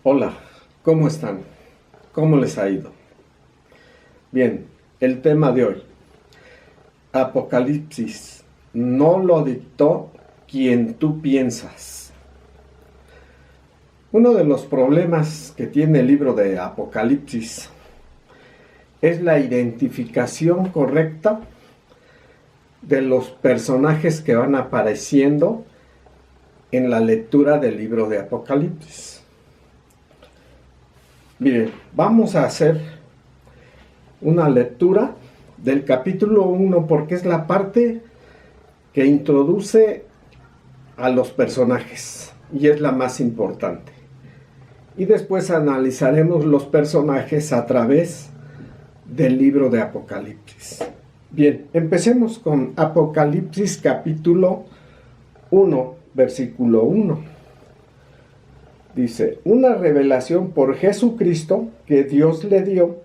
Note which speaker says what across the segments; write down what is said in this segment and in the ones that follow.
Speaker 1: Hola, ¿cómo están? ¿Cómo les ha ido? Bien, el tema de hoy. Apocalipsis. No lo dictó quien tú piensas. Uno de los problemas que tiene el libro de Apocalipsis es la identificación correcta de los personajes que van apareciendo en la lectura del libro de Apocalipsis. Miren, vamos a hacer una lectura del capítulo 1 porque es la parte que introduce a los personajes y es la más importante. Y después analizaremos los personajes a través del libro de Apocalipsis. Bien, empecemos con Apocalipsis capítulo 1, versículo 1. Dice, una revelación por Jesucristo que Dios le dio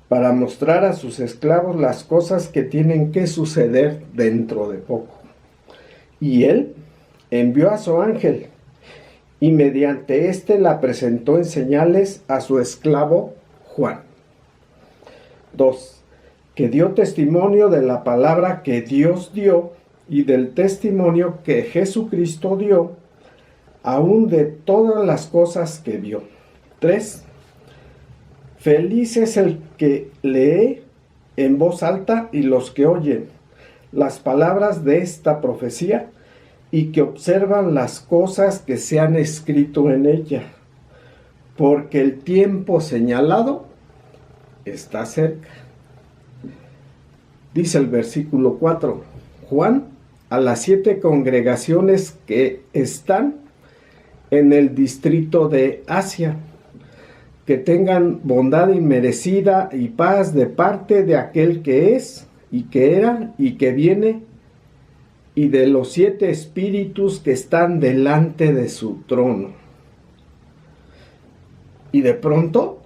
Speaker 1: para mostrar a sus esclavos las cosas que tienen que suceder dentro de poco. Y él envió a su ángel, y mediante éste la presentó en señales a su esclavo Juan. 2. Que dio testimonio de la palabra que Dios dio y del testimonio que Jesucristo dio, aún de todas las cosas que vio. 3. Feliz es el que lee en voz alta y los que oyen las palabras de esta profecía y que observan las cosas que se han escrito en ella, porque el tiempo señalado está cerca. Dice el versículo 4, Juan, a las 7 congregaciones que están en el distrito de Asia, que tengan bondad inmerecida y paz de parte de aquel que es, y que era, y que viene, y de los 7 espíritus que están delante de su trono. Y de pronto,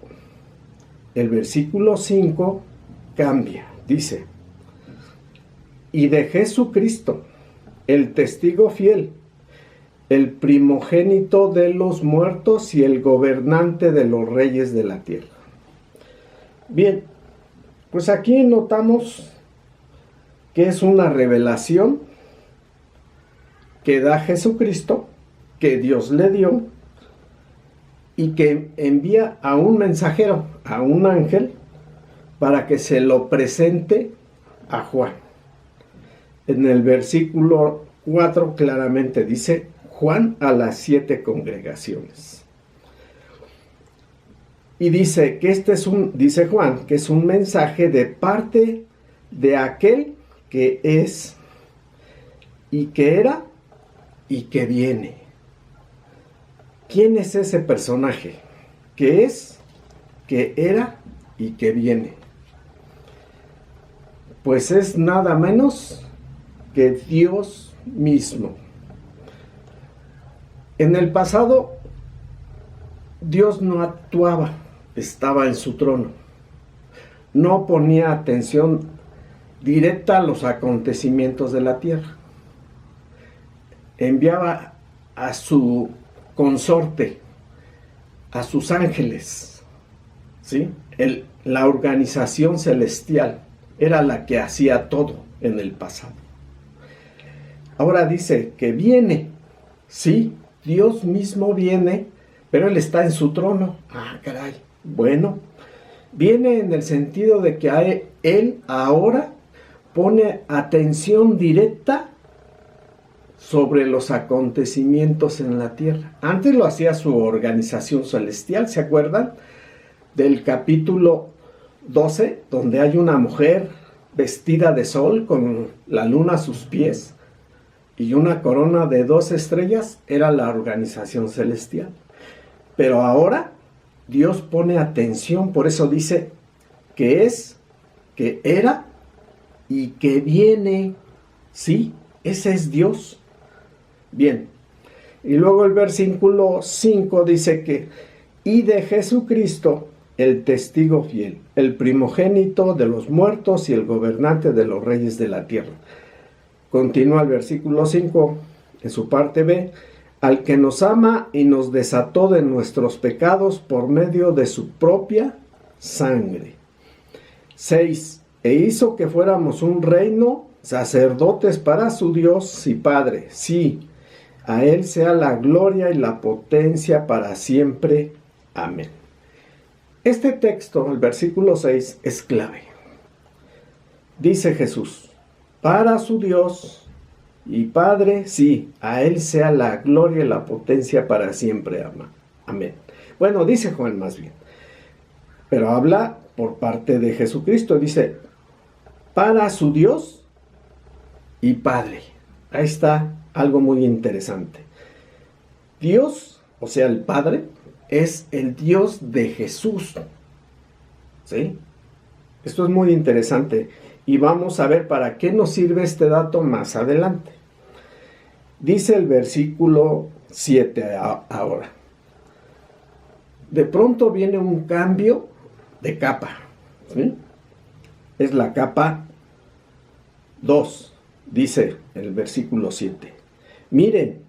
Speaker 1: el versículo 5 cambia, dice, y de Jesucristo, el testigo fiel, el primogénito de los muertos y el gobernante de los reyes de la tierra. Bien, pues aquí notamos que es una revelación que da Jesucristo, que Dios le dio, y que envía a un mensajero, a un ángel, para que se lo presente a Juan. En el versículo 4 claramente dice, Juan a las 7 congregaciones. Y dice que dice Juan, que es un mensaje de parte de aquel que es, y que era, y que viene. ¿Quién es ese personaje? Que es, que era, y que viene. Pues es nada menos que Dios mismo. En el pasado, Dios no actuaba, estaba en su trono. No ponía atención directa a los acontecimientos de la tierra. Enviaba a su consorte, a sus ángeles, ¿sí? La organización celestial era la que hacía todo en el pasado. Ahora dice que viene, sí, Dios mismo viene, pero Él está en su trono. Ah, caray. Bueno, viene en el sentido de que Él ahora pone atención directa sobre los acontecimientos en la tierra. Antes lo hacía su organización celestial, ¿se acuerdan? Del capítulo 12, donde hay una mujer vestida de sol con la luna a sus pies y una corona de 2 estrellas, era la organización celestial. Pero ahora Dios pone atención, por eso dice que es, que era y que viene. Sí, ese es Dios. Bien, y luego el versículo 5 dice que, y de Jesucristo, el testigo fiel, el primogénito de los muertos y el gobernante de los reyes de la tierra. Continúa el versículo 5 en su parte B, al que nos ama y nos desató de nuestros pecados por medio de su propia sangre. 6. E hizo que fuéramos un reino, sacerdotes para su Dios y Padre. Sí, a Él sea la gloria y la potencia para siempre. Amén. Este texto, el versículo 6, es clave. Dice Jesús, para su Dios y Padre, sí, a Él sea la gloria y la potencia para siempre. Amén. Bueno, dice Juan más bien, pero habla por parte de Jesucristo. Dice, para su Dios y Padre. Ahí está algo muy interesante. Dios, o sea, el Padre, es el Dios de Jesús. ¿Sí? Esto es muy interesante. Y vamos a ver para qué nos sirve este dato más adelante. Dice el versículo 7 ahora. De pronto viene un cambio de capa. ¿Sí? Es la capa 2. Dice el versículo 7. Miren,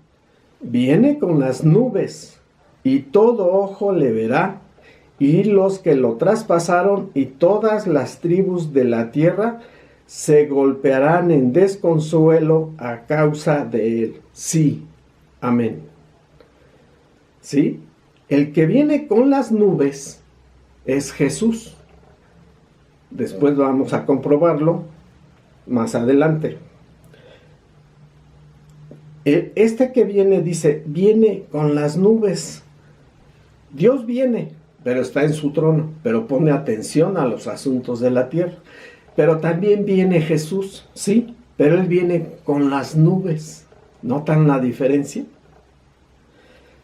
Speaker 1: viene con las nubes y todo ojo le verá, y los que lo traspasaron y todas las tribus de la tierra se golpearán en desconsuelo a causa de él. Sí, amén. ¿Sí? El que viene con las nubes es Jesús. Después vamos a comprobarlo más adelante. Este que viene dice, viene con las nubes. Dios viene, pero está en su trono, pero pone atención a los asuntos de la tierra. Pero también viene Jesús, sí, pero Él viene con las nubes. ¿Notan la diferencia?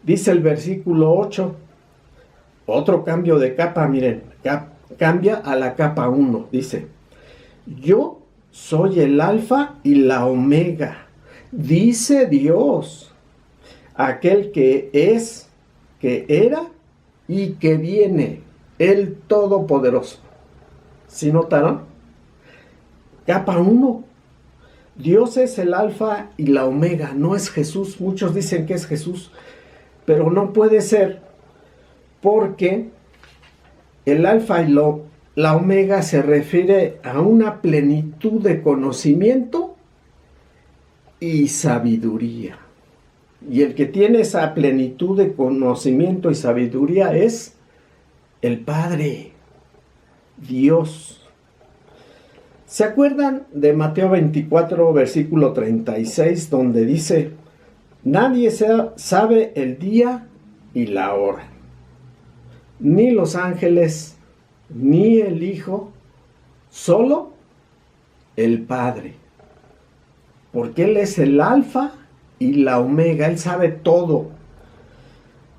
Speaker 1: Dice el versículo 8, otro cambio de capa, miren, cambia a la capa 1, dice, yo soy el alfa y la omega, dice Dios, aquel que es, que era y que viene, el Todopoderoso. ¿Sí notaron? Capa 1. Dios es el alfa y la omega, no es Jesús. Muchos dicen que es Jesús, pero no puede ser, porque el alfa y la omega se refiere a una plenitud de conocimiento y sabiduría. Y el que tiene esa plenitud de conocimiento y sabiduría es el Padre, Dios. ¿Se acuerdan de Mateo 24, versículo 36, donde dice, nadie sabe el día y la hora, ni los ángeles, ni el Hijo, solo el Padre? Porque Él es el alfa y la omega, Él sabe todo,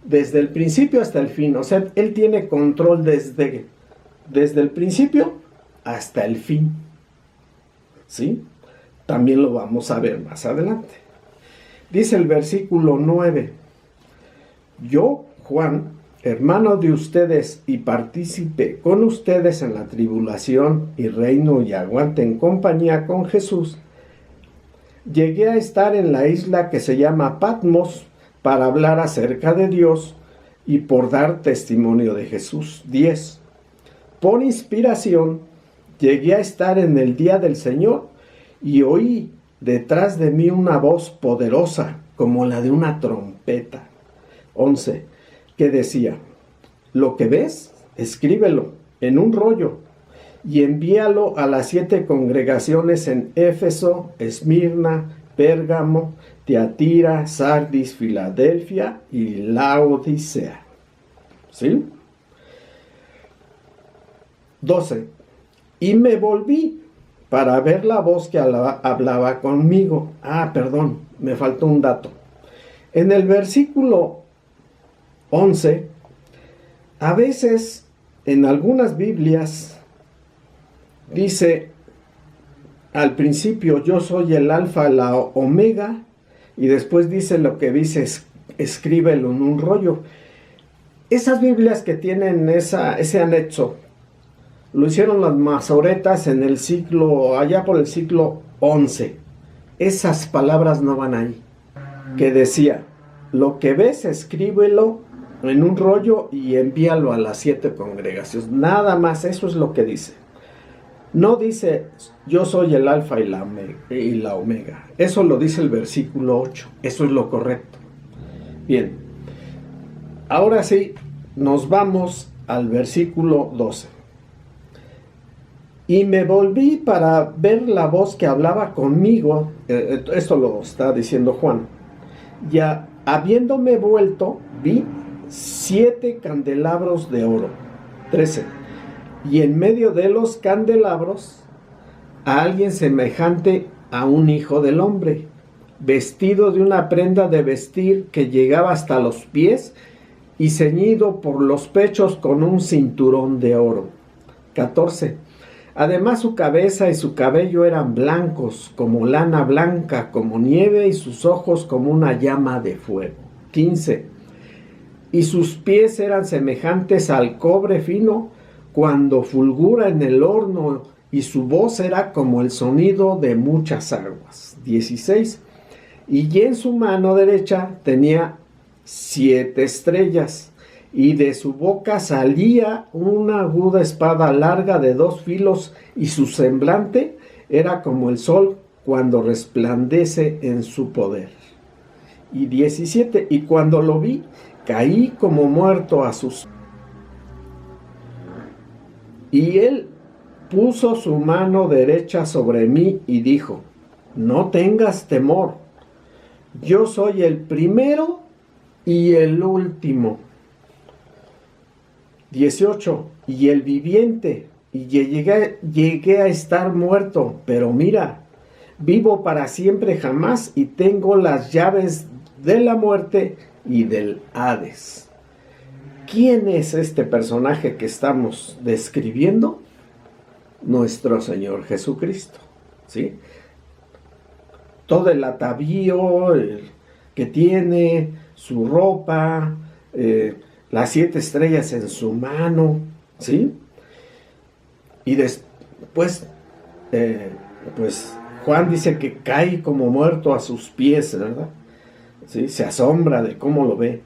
Speaker 1: desde el principio hasta el fin. O sea, Él tiene control desde el principio hasta el fin. ¿Sí? También lo vamos a ver más adelante. Dice el versículo 9, yo, Juan, hermano de ustedes y partícipe con ustedes en la tribulación y reino y aguante en compañía con Jesús, llegué a estar en la isla que se llama Patmos para hablar acerca de Dios y por dar testimonio de Jesús. 10. Por inspiración, llegué a estar en el día del Señor y oí detrás de mí una voz poderosa como la de una trompeta. 11. Que decía, lo que ves, escríbelo en un rollo y envíalo a las 7 congregaciones en Éfeso, Esmirna, Pérgamo, Tiatira, Sardis, Filadelfia y Laodicea. ¿Sí? 12. Y me volví para ver la voz que hablaba conmigo. Perdón, me faltó un dato. En el versículo 11, a veces en algunas Biblias dice al principio, yo soy el alfa, la omega, y después dice lo que dice, escríbelo en un rollo. Esas Biblias que tienen ese anexo, lo hicieron las masoretas en el siglo, allá por el siglo XI. Esas palabras no van ahí. Que decía, lo que ves, escríbelo en un rollo y envíalo a las 7 congregaciones. Nada más, eso es lo que dice. No dice, yo soy el alfa y la omega. Eso lo dice el versículo 8. Eso es lo correcto. Bien. Ahora sí, nos vamos al versículo 12. Y me volví para ver la voz que hablaba conmigo. Esto lo está diciendo Juan. Ya habiéndome vuelto, vi 7 candelabros de oro. 13. Y en medio de los candelabros, a alguien semejante a un hijo del hombre, vestido de una prenda de vestir que llegaba hasta los pies y ceñido por los pechos con un cinturón de oro. 14. Además su cabeza y su cabello eran blancos, como lana blanca, como nieve, y sus ojos como una llama de fuego. 15. Y sus pies eran semejantes al cobre fino, cuando fulgura en el horno, y su voz era como el sonido de muchas aguas. 16. Y en su mano derecha tenía 7 estrellas, y de su boca salía una aguda espada larga de 2 filos, y su semblante era como el sol cuando resplandece en su poder. Y 17. Y cuando lo vi, caí como muerto a sus pies. Y él puso su mano derecha sobre mí y dijo, no tengas temor, yo soy el primero y el último. 18. Y el viviente, y llegué a estar muerto, pero mira, vivo para siempre jamás, y tengo las llaves de la muerte y del Hades. ¿Quién es este personaje que estamos describiendo? Nuestro Señor Jesucristo, ¿sí? Todo el atavío que tiene, su ropa, las 7 estrellas en su mano, ¿sí? Y después, pues Juan dice que cae como muerto a sus pies, ¿verdad? ¿Sí? Se asombra de cómo lo ve.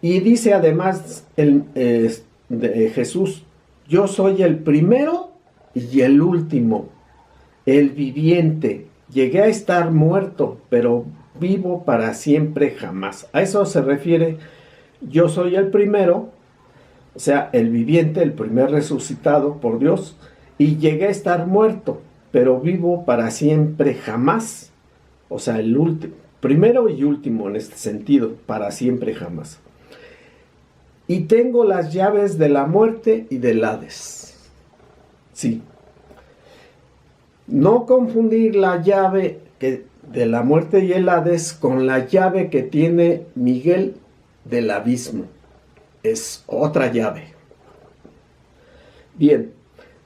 Speaker 1: Y dice además de Jesús, yo soy el primero y el último, el viviente. Llegué a estar muerto, pero vivo para siempre jamás. A eso se refiere, yo soy el primero, o sea, el viviente, el primer resucitado por Dios, y llegué a estar muerto, pero vivo para siempre jamás. O sea, el último, primero y último en este sentido, para siempre jamás. Y tengo las llaves de la muerte y del Hades. Sí. No confundir la llave de la muerte y el Hades con la llave que tiene Miguel del abismo. Es otra llave. Bien,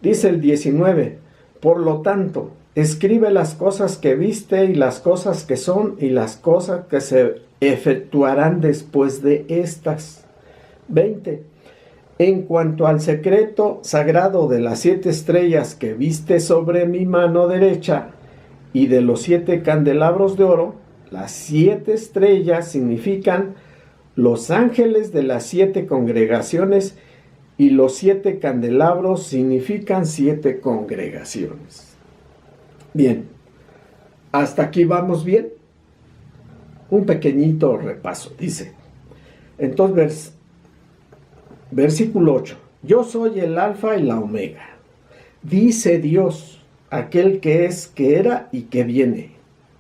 Speaker 1: dice el 19. Por lo tanto, escribe las cosas que viste y las cosas que son y las cosas que se efectuarán después de estas. 20. En cuanto al secreto sagrado de las 7 estrellas que viste sobre mi mano derecha y de los 7 candelabros de oro, las 7 estrellas significan los ángeles de las 7 congregaciones y los 7 candelabros significan 7 congregaciones. Bien, hasta aquí vamos bien. Un pequeñito repaso, dice. Entonces, versículo 8. Yo soy el alfa y la omega. Dice Dios, aquel que es, que era y que viene,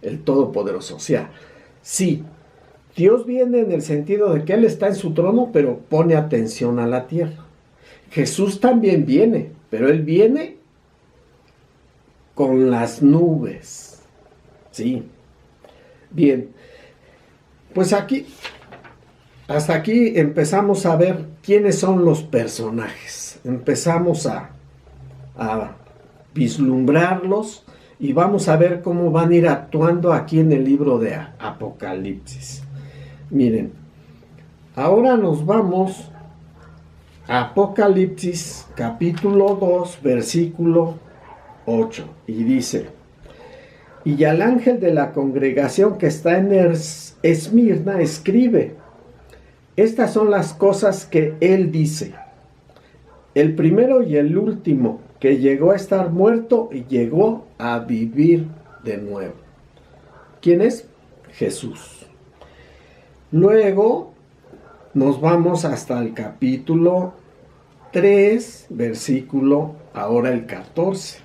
Speaker 1: el Todopoderoso. O sea, sí, Dios viene en el sentido de que Él está en su trono, pero pone atención a la tierra. Jesús también viene, pero Él viene con las nubes. Sí. Bien. Pues aquí, hasta aquí empezamos a ver quiénes son los personajes. Empezamos a vislumbrarlos y vamos a ver cómo van a ir actuando aquí en el libro de Apocalipsis. Miren, ahora nos vamos a Apocalipsis capítulo 2, versículo 8, y dice: y al ángel de la congregación que está en Esmirna escribe: estas son las cosas que él dice, el primero y el último, que llegó a estar muerto y llegó a vivir de nuevo. ¿Quién es? Jesús. Luego nos vamos hasta el capítulo 3, versículo ahora el 14.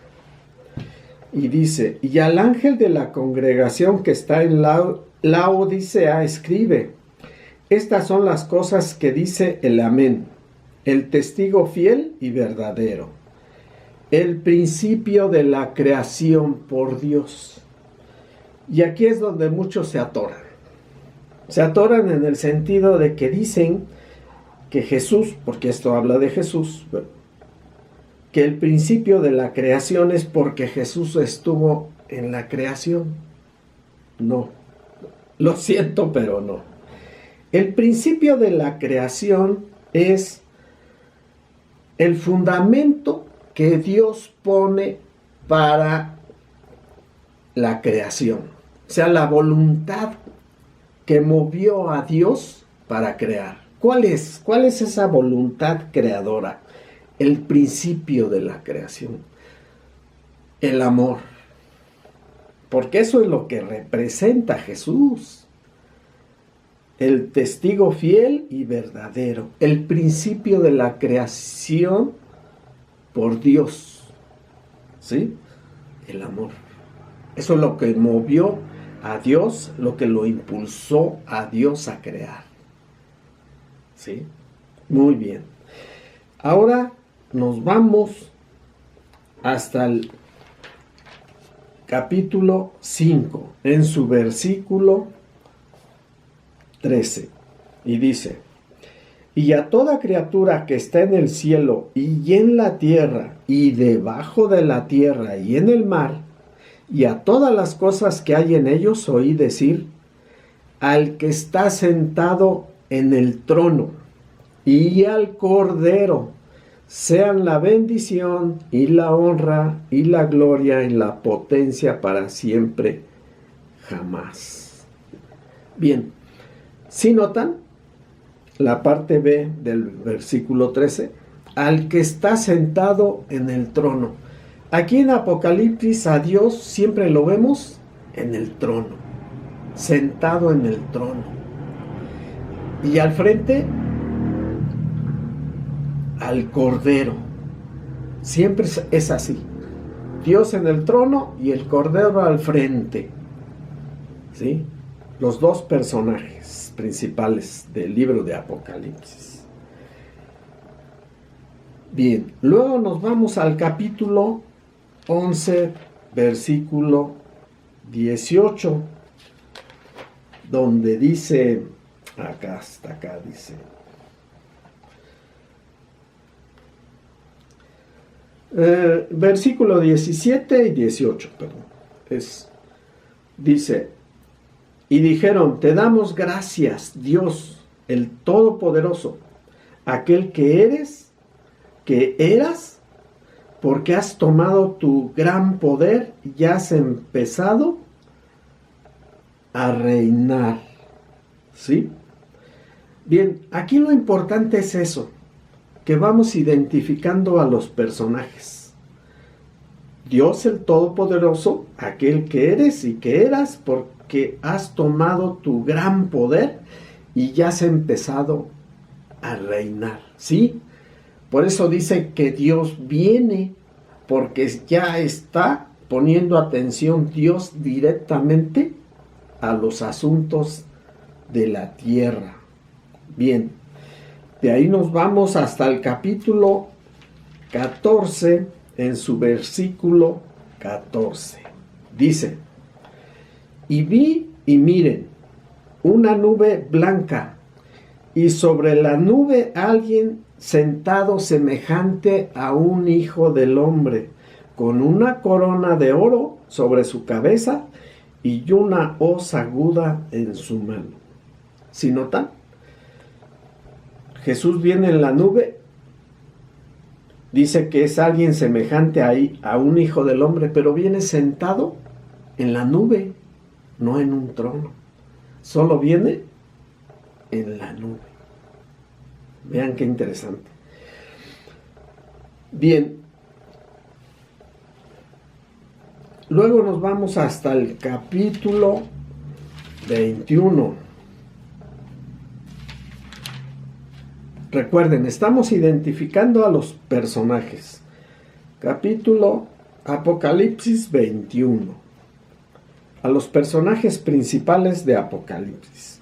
Speaker 1: Y dice: y al ángel de la congregación que está en Laodicea escribe: estas son las cosas que dice el Amén, el testigo fiel y verdadero, el principio de la creación por Dios. Y aquí es donde muchos se atoran. Se atoran en el sentido de que dicen que Jesús, porque esto habla de Jesús, que el principio de la creación es porque Jesús estuvo en la creación. No, lo siento, pero no. El principio de la creación es el fundamento que Dios pone para la creación. O sea, la voluntad que movió a Dios para crear. ¿Cuál es? ¿Cuál es esa voluntad creadora? El principio de la creación. El amor. Porque eso es lo que representa Jesús. El testigo fiel y verdadero. El principio de la creación por Dios. ¿Sí? El amor. Eso es lo que movió a Dios, lo que lo impulsó a Dios a crear. ¿Sí? Muy bien. Ahora nos vamos hasta el capítulo 5, en su versículo 13. Y dice: y a toda criatura que está en el cielo y en la tierra y debajo de la tierra y en el mar, y a todas las cosas que hay en ellos, oí decir: al que está sentado en el trono y al Cordero sean la bendición y la honra y la gloria y la potencia para siempre, jamás. Bien, ¿sí notan la parte B del versículo 13? Al que está sentado en el trono. Aquí en Apocalipsis a Dios siempre lo vemos en el trono, sentado en el trono. Y al frente, al Cordero. Siempre es así. Dios en el trono y el Cordero al frente. ¿Sí? Los dos personajes principales del libro de Apocalipsis. Bien, luego nos vamos al capítulo 11, versículo 18, donde dice, acá hasta acá dice, versículo 17 y 18, perdón, dice: y dijeron: te damos gracias, Dios, el Todopoderoso, aquel que eres, que eras, porque has tomado tu gran poder y has empezado a reinar. ¿Sí? Bien, aquí lo importante es eso, que vamos identificando a los personajes. Dios el Todopoderoso, aquel que eres y que eras, porque has tomado tu gran poder y ya has empezado a reinar. ¿Sí? Por eso dice que Dios viene, porque ya está poniendo atención Dios directamente a los asuntos de la tierra. Bien, de ahí nos vamos hasta el capítulo 14, en su versículo 14. Dice: y vi, y miren, una nube blanca, y sobre la nube alguien sentado semejante a un hijo del hombre, con una corona de oro sobre su cabeza y una hoz aguda en su mano. ¿Sí notan? Jesús viene en la nube, dice que es alguien semejante a un hijo del hombre, pero viene sentado en la nube, no en un trono. solo viene en la nube. Vean qué interesante. Bien, luego nos vamos hasta el capítulo 21. Recuerden, estamos identificando a los personajes. Capítulo Apocalipsis 21. A los personajes principales de Apocalipsis.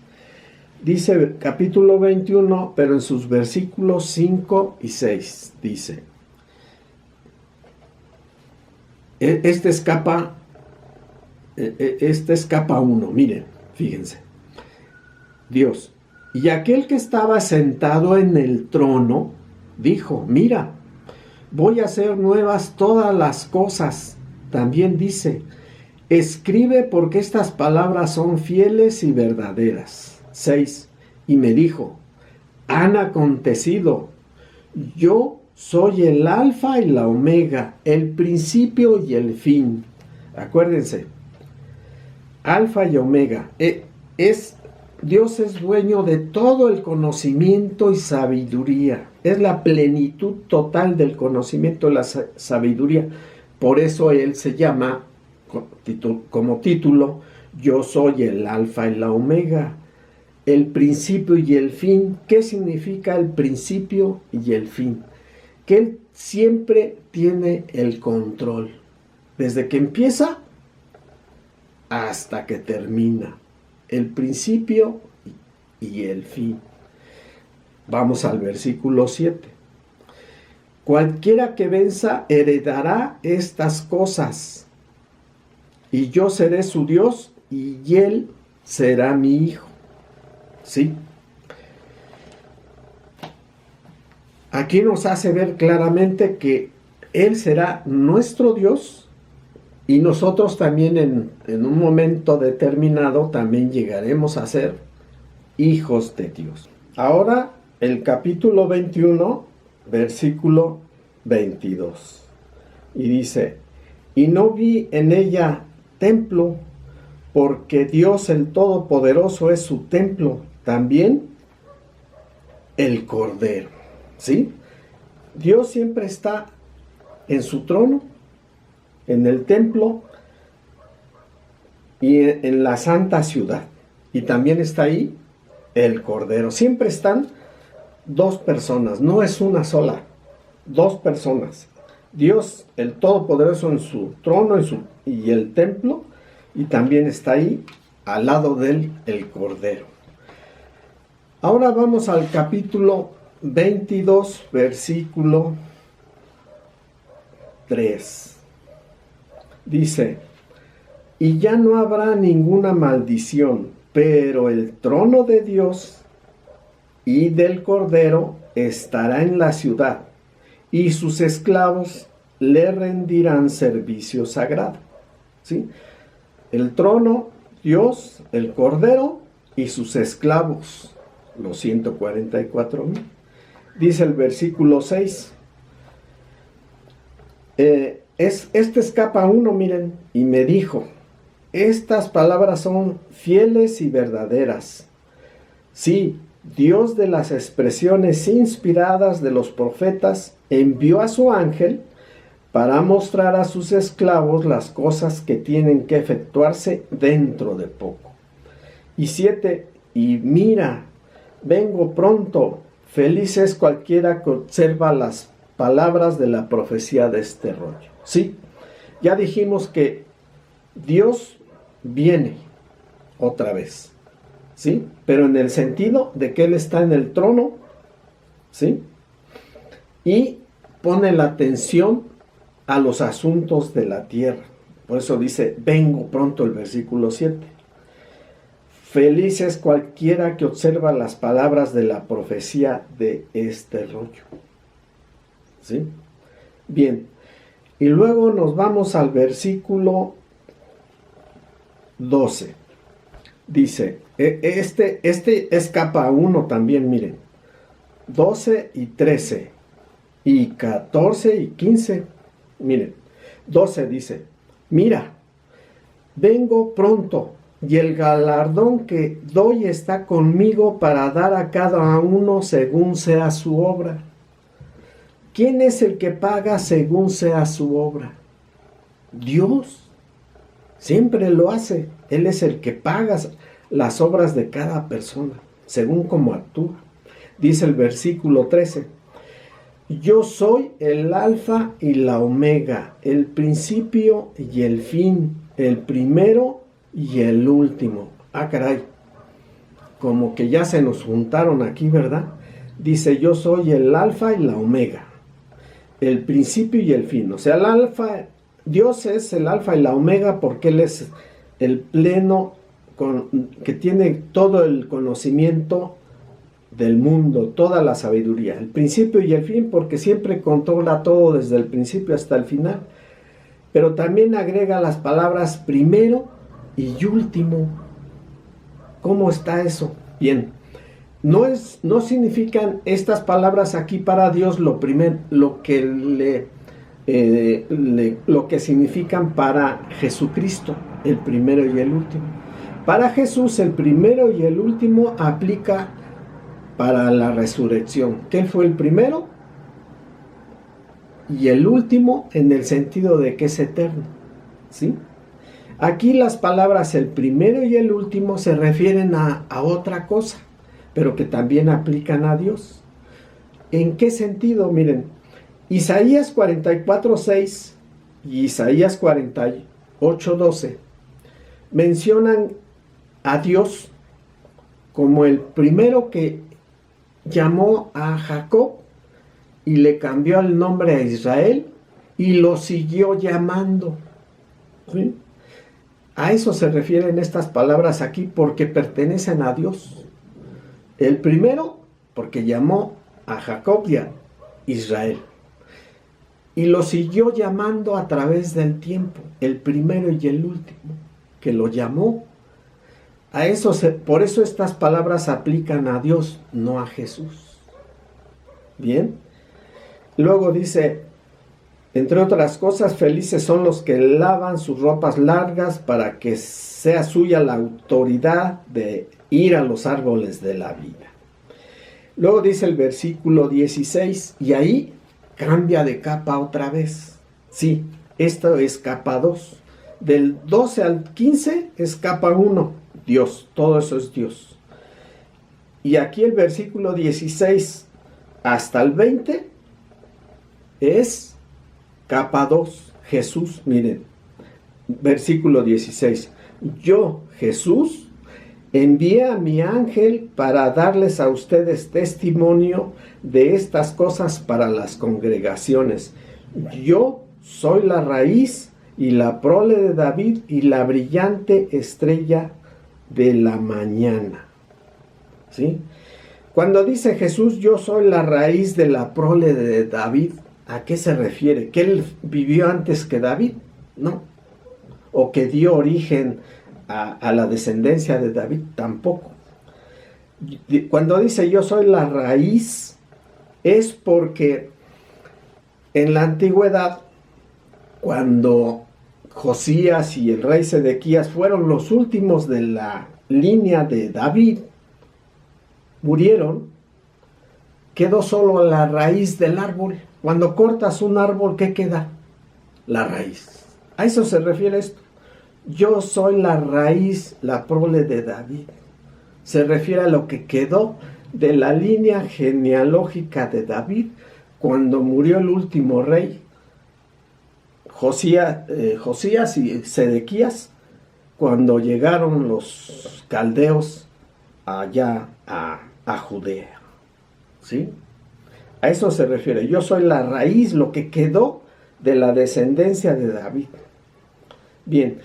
Speaker 1: Dice capítulo 21, pero en sus versículos 5 y 6 dice: Este escapa 1, miren, fíjense. Dios: y aquel que estaba sentado en el trono dijo: mira, voy a hacer nuevas todas las cosas. También dice: escribe, porque estas palabras son fieles y verdaderas. 6. Y me dijo: han acontecido. Yo soy el alfa y la omega, el principio y el fin. Acuérdense, alfa y omega. Dios es dueño de todo el conocimiento y sabiduría. Es la plenitud total del conocimiento y la sabiduría. Por eso Él se llama, como título, yo soy el alfa y la omega, el principio y el fin. ¿Qué significa el principio y el fin? Que Él siempre tiene el control, desde que empieza hasta que termina. El principio y el fin. Vamos al versículo 7. Cualquiera que venza heredará estas cosas, y yo seré su Dios, y él será mi hijo. ¿Sí? Aquí nos hace ver claramente que Él será nuestro Dios, y nosotros también en un momento determinado también llegaremos a ser hijos de Dios. Ahora el capítulo 21, versículo 22. Y dice: y no vi en ella templo, porque Dios el Todopoderoso es su templo, también el Cordero. ¿Sí? Dios siempre está en su trono, en el templo y en la santa ciudad. Y también está ahí el Cordero. Siempre están dos personas, no es una sola, dos personas. Dios, el Todopoderoso, en su trono y el templo, y también está ahí al lado de él el Cordero. Ahora vamos al capítulo 22, versículo 3. Dice: y ya no habrá ninguna maldición, pero el trono de Dios y del Cordero estará en la ciudad, y sus esclavos le rendirán servicio sagrado. ¿Sí? El trono, Dios, el Cordero y sus esclavos, los 144,000. Dice el versículo 6. Este escapa 1, miren, y me dijo: estas palabras son fieles y verdaderas. Sí, Dios de las expresiones inspiradas de los profetas envió a su ángel para mostrar a sus esclavos las cosas que tienen que efectuarse dentro de poco. Y 7, y mira, vengo pronto, feliz es cualquiera que observa las palabras de la profecía de este rollo. Sí, ya dijimos que Dios viene otra vez, ¿sí? Pero en el sentido de que Él está en el trono, ¿sí? Y pone la atención a los asuntos de la tierra. Por eso dice: vengo pronto, el versículo 7. Feliz es cualquiera que observa las palabras de la profecía de este rollo. ¿Sí? Bien. Y luego nos vamos al versículo 12. Dice, este escapa 1 también, miren. 12 y 13. Y 14 y 15. Miren. 12 dice: mira, vengo pronto, y el galardón que doy está conmigo para dar a cada uno según sea su obra. ¿Quién es el que paga según sea su obra? Dios. Siempre lo hace. Él es el que paga las obras de cada persona, según como actúa. Dice el versículo 13. Yo soy el alfa y la omega, el principio y el fin, el primero y el último. Ah, caray. Como que ya se nos juntaron aquí, ¿verdad? Dice, yo soy el alfa y la omega, el principio y el fin. O sea, el alfa, Dios es el alfa y la omega porque Él es el pleno, que tiene todo el conocimiento del mundo, toda la sabiduría, el principio y el fin, porque siempre controla todo desde el principio hasta el final. Pero también agrega las palabras primero y último. ¿Cómo está eso? Bien, no significan estas palabras aquí para Dios lo que significan para Jesucristo, el primero y el último. Para Jesús, el primero y el último aplica para la resurrección, que Él fue el primero y el último en el sentido de que es eterno, ¿sí? Aquí las palabras el primero y el último se refieren a otra cosa, pero que también aplican a Dios. ¿En qué sentido? Miren, Isaías 44:6 y Isaías 48:12 mencionan a Dios como el primero que llamó a Jacob y le cambió el nombre a Israel y lo siguió llamando. ¿Sí? A eso se refieren estas palabras aquí porque pertenecen a Dios. El primero porque llamó a Jacob y a Israel y lo siguió llamando a través del tiempo, el primero y el último que lo llamó. Por eso estas palabras aplican a Dios, no a Jesús. Bien. Luego dice, entre otras cosas, felices son los que lavan sus ropas largas para que sea suya la autoridad de ir a los árboles de la vida. Luego dice el versículo 16, y ahí cambia de capa otra vez. Sí, esto es capa 2. Del 12 al 15 es capa 1. Dios, todo eso es Dios. Y aquí el versículo 16 hasta el 20 es capa 2, Jesús. Miren, versículo 16. Yo, Jesús, envié a mi ángel para darles a ustedes testimonio de estas cosas para las congregaciones. Yo soy la raíz y la prole de David y la brillante estrella de la mañana. ¿Sí? Cuando dice Jesús, yo soy la raíz de la prole de David, ¿a qué se refiere? ¿Que él vivió antes que David? No. ¿O que dio origen a la descendencia de David? Tampoco. Cuando dice yo soy la raíz, es porque en la antigüedad, cuando Josías y el rey Sedequías fueron los últimos de la línea de David, murieron, quedó solo la raíz del árbol. Cuando cortas un árbol, ¿qué queda? La raíz. A eso se refiere esto. Yo soy la raíz, la prole de David. Se refiere a lo que quedó de la línea genealógica de David cuando murió el último rey, Josías y Sedequías, cuando llegaron los caldeos allá a Judea. ¿Sí? A eso se refiere. Yo soy la raíz, lo que quedó de la descendencia de David. Bien.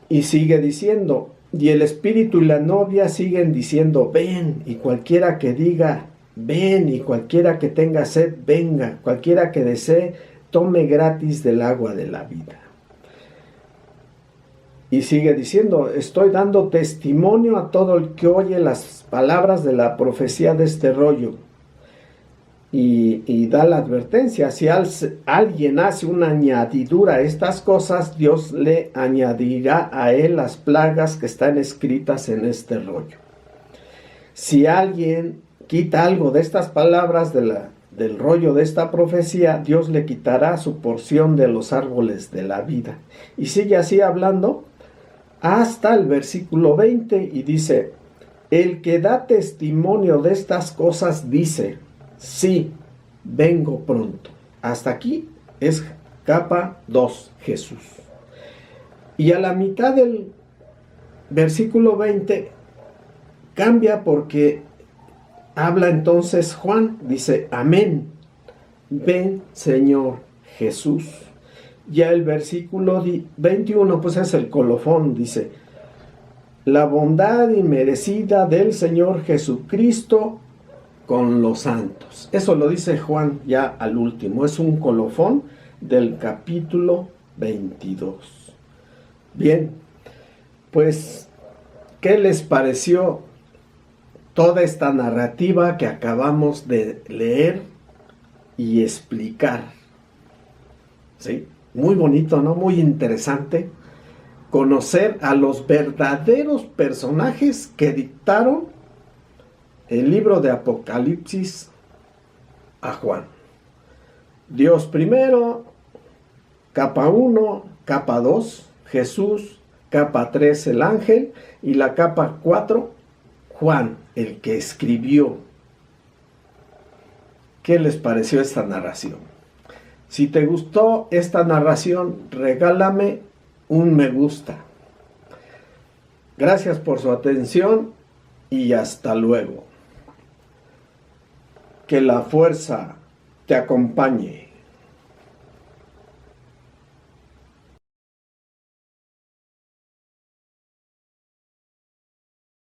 Speaker 1: Y sigue diciendo, y el espíritu y la novia siguen diciendo, ven, y cualquiera que diga, ven, y cualquiera que tenga sed, venga, cualquiera que desee, tome gratis del agua de la vida. Y sigue diciendo, estoy dando testimonio a todo el que oye las palabras de la profecía de este rollo. y da la advertencia: si alguien hace una añadidura a estas cosas, Dios le añadirá a él las plagas que están escritas en este rollo. Si alguien quita algo de estas palabras del rollo de esta profecía, Dios le quitará su porción de los árboles de la vida. Y sigue así hablando hasta el versículo 20 y dice: el que da testimonio de estas cosas dice: sí, vengo pronto. Hasta aquí es capa 2, Jesús. Y a la mitad del versículo 20 cambia, porque habla entonces Juan, dice: amén, ven Señor Jesús. Ya el versículo 21 pues es el colofón, dice: la bondad inmerecida del Señor Jesucristo con los santos. Eso lo dice Juan ya al último, es un colofón del capítulo 22. Bien, pues, ¿qué les pareció toda esta narrativa que acabamos de leer y explicar? ¿Sí? Muy bonito, ¿no? Muy interesante conocer a los verdaderos personajes que dictaron el libro de Apocalipsis a Juan. Dios primero, capa 1, capa 2, Jesús, capa 3, el ángel, y la capa 4, Juan, el que escribió. ¿Qué les pareció esta narración? Si te gustó esta narración, regálame un me gusta. Gracias por su atención y hasta luego. Que la fuerza te acompañe.